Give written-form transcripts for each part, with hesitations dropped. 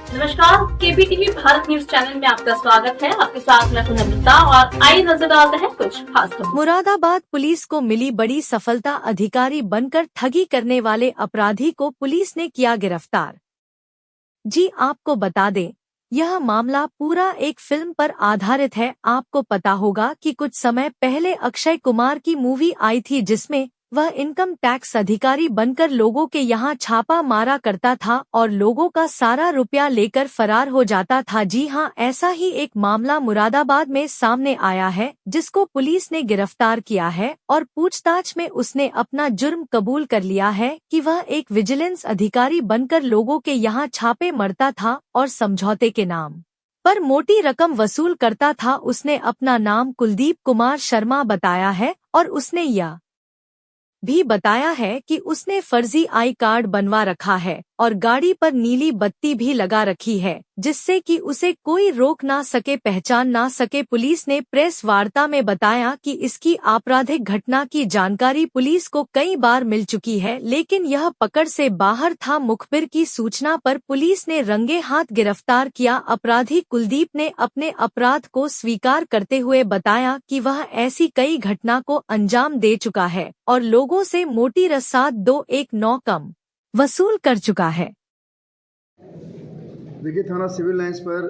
नमस्कार, केबीटीवी Bharat news channel में आपका स्वागत है। आपके साथ मैं नम्रता और आइए नजर डालते हैं कुछ खास खबरें। मुरादाबाद पुलिस को मिली बड़ी सफलता। अधिकारी बनकर ठगी करने वाले अपराधी को पुलिस ने किया गिरफ्तार। जी आपको बता दें, यह मामला पूरा एक फिल्म पर आधारित है। आपको पता होगा कि कुछ समय पहले अक्षय कुमार की मूवी आई थी जिसमें वह इनकम टैक्स अधिकारी बनकर लोगों के यहाँ छापा मारा करता था और लोगों का सारा रुपया लेकर फरार हो जाता था। जी हां, ऐसा ही एक मामला मुरादाबाद में सामने आया है जिसको पुलिस ने गिरफ्तार किया है और पूछताछ में उसने अपना जुर्म कबूल कर लिया है कि वह एक विजिलेंस अधिकारी बनकर लोगों के यहाँ छापे मारता था और समझौते के नाम पर मोटी रकम वसूल करता था। उसने अपना नाम कुलदीप कुमार शर्मा बताया है और उसने यह भी बताया है कि उसने फर्जी आई कार्ड बनवा रखा है और गाड़ी पर नीली बत्ती भी लगा रखी है जिससे कि उसे कोई रोक ना सके, पहचान ना सके। पुलिस ने प्रेस वार्ता में बताया कि इसकी आपराधिक घटना की जानकारी पुलिस को कई बार मिल चुकी है लेकिन यह पकड़ से बाहर था। मुखबिर की सूचना पर पुलिस ने रंगे हाथ गिरफ्तार किया। अपराधी कुलदीप ने अपने अपराध को स्वीकार करते हुए बताया कि वह ऐसी कई घटना को अंजाम दे चुका है और लोगों से मोटी रसाद 219 कम वसूल कर चुका है। देखिए, थाना सिविल लाइंस पर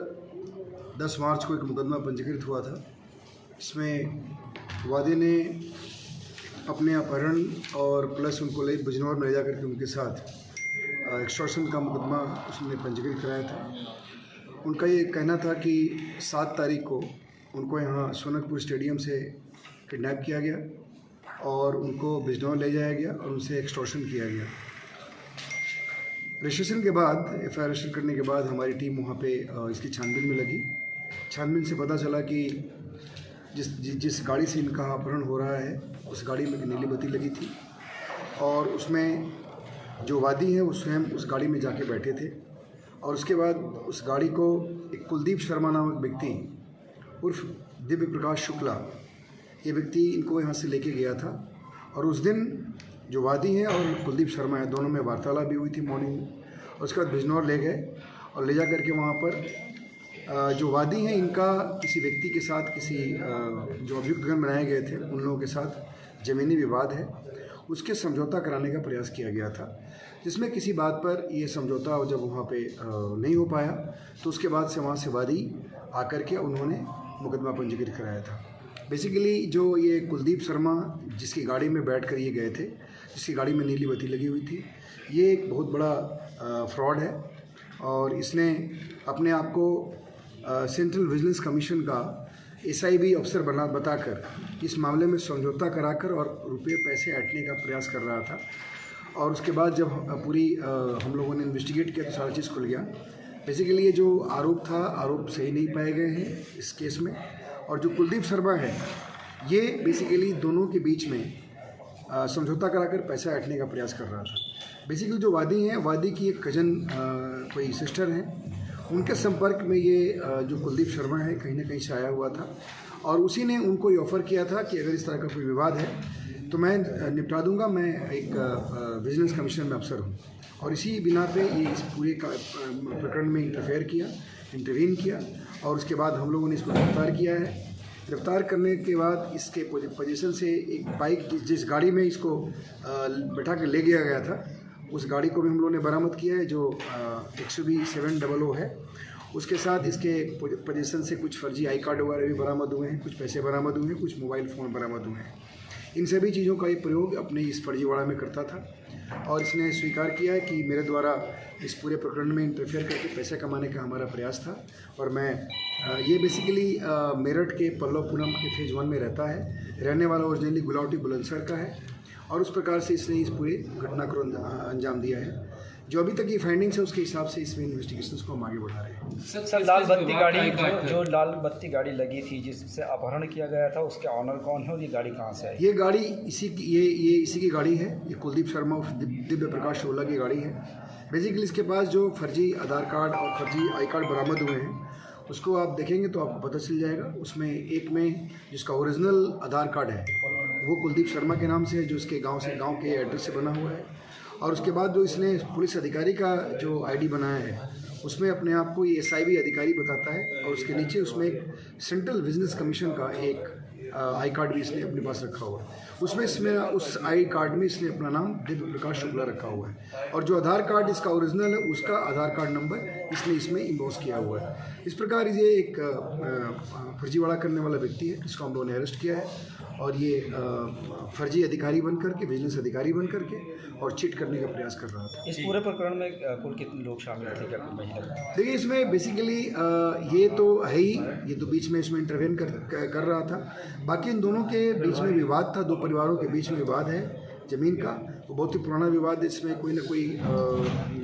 10 मार्च को एक मुकदमा पंजीकृत हुआ था। इसमें वादी ने अपने अपहरण और प्लस उनको बिजनौर में ले जाकर के उनके साथ एक्सटॉर्शन का मुकदमा उसने पंजीकृत कराया था। उनका ये कहना था कि 7 तारीख को उनको यहाँ सोनकपुर स्टेडियम से किडनैप किया गया और उनको बिजनौर ले जाया गया और उनसे एक्सटॉर्शन किया गया। रजिस्ट्रेशन के बाद FIR रजिस्टर करने के बाद हमारी टीम वहाँ पे इसकी छानबीन में लगी। छानबीन से पता चला कि जिस गाड़ी से इनका अपहरण हो रहा है उस गाड़ी में नीली बत्ती लगी थी और उसमें जो वादी हैं वो स्वयं उस गाड़ी में जाके बैठे थे और उसके बाद उस गाड़ी को एक कुलदीप शर्मा नामक व्यक्ति उर्फ दिव्य प्रकाश शुक्ला, ये व्यक्ति इनको यहाँ से लेके गया था और उस दिन जो वादी हैं और कुलदीप शर्मा है दोनों में वार्तालाप भी हुई थी मॉर्निंग में और उसके बाद बिजनौर ले गए और ले जा करके वहाँ पर जो वादी हैं इनका किसी व्यक्ति के साथ किसी जो अभियुक्तगण बनाए गए थे उन लोगों के साथ ज़मीनी विवाद है, उसके समझौता कराने का प्रयास किया गया था जिसमें किसी बात पर ये समझौता जब वहाँ पे नहीं हो पाया तो उसके बाद से वहाँ से वादी आकर के उन्होंने मुकदमा पंजीकृत कराया था। बेसिकली जो ये कुलदीप शर्मा जिसकी गाड़ी में बैठकर ये गए थे, जिसकी गाड़ी में नीली बत्ती लगी हुई थी, ये एक बहुत बड़ा फ्रॉड है और इसने अपने आप को सेंट्रल विजिलेंस कमीशन का SIB अफसर बताकर इस मामले में समझौता कराकर और रुपये पैसे ऐंठने का प्रयास कर रहा था। और उसके बाद जब पूरी हम लोगों ने इन्वेस्टिगेट किया तो सारा चीज़ खुल गया। बेसिकली ये जो आरोप था, आरोप सही नहीं पाए गए हैं इस केस में और जो कुलदीप शर्मा है ये बेसिकली दोनों के बीच में समझौता कराकर पैसा ऐंठने का प्रयास कर रहा था। बेसिकली जो वादी हैं, वादी की एक कजन कोई सिस्टर हैं, उनके संपर्क में ये जो कुलदीप शर्मा है कहीं ना कहीं से आया हुआ था और उसी ने उनको ये ऑफ़र किया था कि अगर इस तरह का कोई विवाद है तो मैं निपटा दूंगा, मैं एक विजिलेंस कमीशन में अफसर हूँ और इसी बिना पे ये इस पूरे प्रकरण में इंटरवीन किया और उसके बाद हम लोगों ने इसको गिरफ्तार किया है। गिरफ्तार करने के बाद इसके पोजीशन से एक बाइक जिस गाड़ी में इसको बैठा के ले गया था उस गाड़ी को भी हम लोगों ने बरामद किया है जो XUV 700 है। उसके साथ इसके पोजीशन से कुछ फर्जी आई कार्ड वगैरह भी बरामद हुए हैं, कुछ पैसे बरामद हुए हैं, कुछ मोबाइल फ़ोन बरामद हुए हैं। इन सभी चीज़ों का ये प्रयोग अपने इस फर्जीवाड़ा में करता था और इसने स्वीकार किया है कि मेरे द्वारा इस पूरे प्रकरण में इंटरफेयर करके पैसे कमाने का हमारा प्रयास था और मैं ये बेसिकली मेरठ के पल्लव पूनम के फेज़ 1 में रहता है, रहने वाला ओरिजिनली गुलावटी बुलंदशहर का है और उस प्रकार से इसने इस पूरे घटना को अंजाम दिया है। जो अभी तक ये फाइंडिंग्स है उसके हिसाब से इसमें इन्वेस्टिगेशंस को हम आगे बढ़ा रहे हैं। सर, लाल बत्ती गाड़ी जो लाल बत्ती गाड़ी लगी थी जिससे अपहरण किया गया था उसके ऑनर कौन है और ये गाड़ी कहाँ से आई? ये गाड़ी इसी की गाड़ी है। ये कुलदीप शर्मा दिव्य प्रकाश शोला की गाड़ी है। बेसिकली इसके पास जो फर्जी आधार कार्ड और फर्जी आई कार्ड बरामद हुए हैं उसको आप देखेंगे तो आपको पता चल जाएगा। उसमें एक में जिसका ओरिजिनल आधार कार्ड है वो कुलदीप शर्मा के नाम से है जो इसके गांव के एड्रेस से बना हुआ है और उसके बाद जो इसने पुलिस अधिकारी का जो ID बनाया है उसमें अपने आप को ये SIB अधिकारी बताता है और उसके नीचे उसमें एक सेंट्रल बिजनेस कमीशन का एक आई कार्ड भी इसने अपने पास रखा हुआ है। उसमें इसमें उस आई कार्ड में इसने अपना नाम दिव्य प्रकाश शुक्ला रखा हुआ है और जो आधार कार्ड इसका ओरिजिनल है उसका आधार कार्ड नंबर इसने इसमें इम्बोस किया हुआ है। इस प्रकार ये एक फर्जीवाड़ा करने वाला व्यक्ति है जिसको हम लोगों ने अरेस्ट किया है और ये फर्जी अधिकारी बन करके, बिजनेस अधिकारी बन करके और चीट करने का प्रयास कर रहा था। इस पूरे प्रकरण में कुल कितने लोग शामिल थे, क्या कोई महिला? देखिए इसमें बेसिकली ये तो है ही, ये तो बीच में इसमें इंटरवेन कर रहा था। बाकी इन दोनों के बीच में विवाद था, दो परिवारों के बीच में विवाद है ज़मीन का, तो बहुत ही पुराना विवाद है। इसमें कोई ना कोई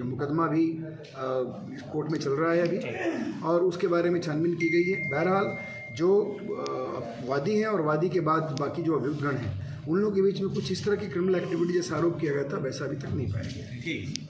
मुकदमा भी कोर्ट में चल रहा है अभी और उसके बारे में छानबीन की गई है। बहरहाल जो वादी हैं और वादी के बाद बाकी जो अभियुक्तगण हैं उन लोगों के बीच में कुछ इस तरह की क्रिमिनल एक्टिविटी जैसा आरोप किया गया था वैसा अभी तक नहीं पाया गया।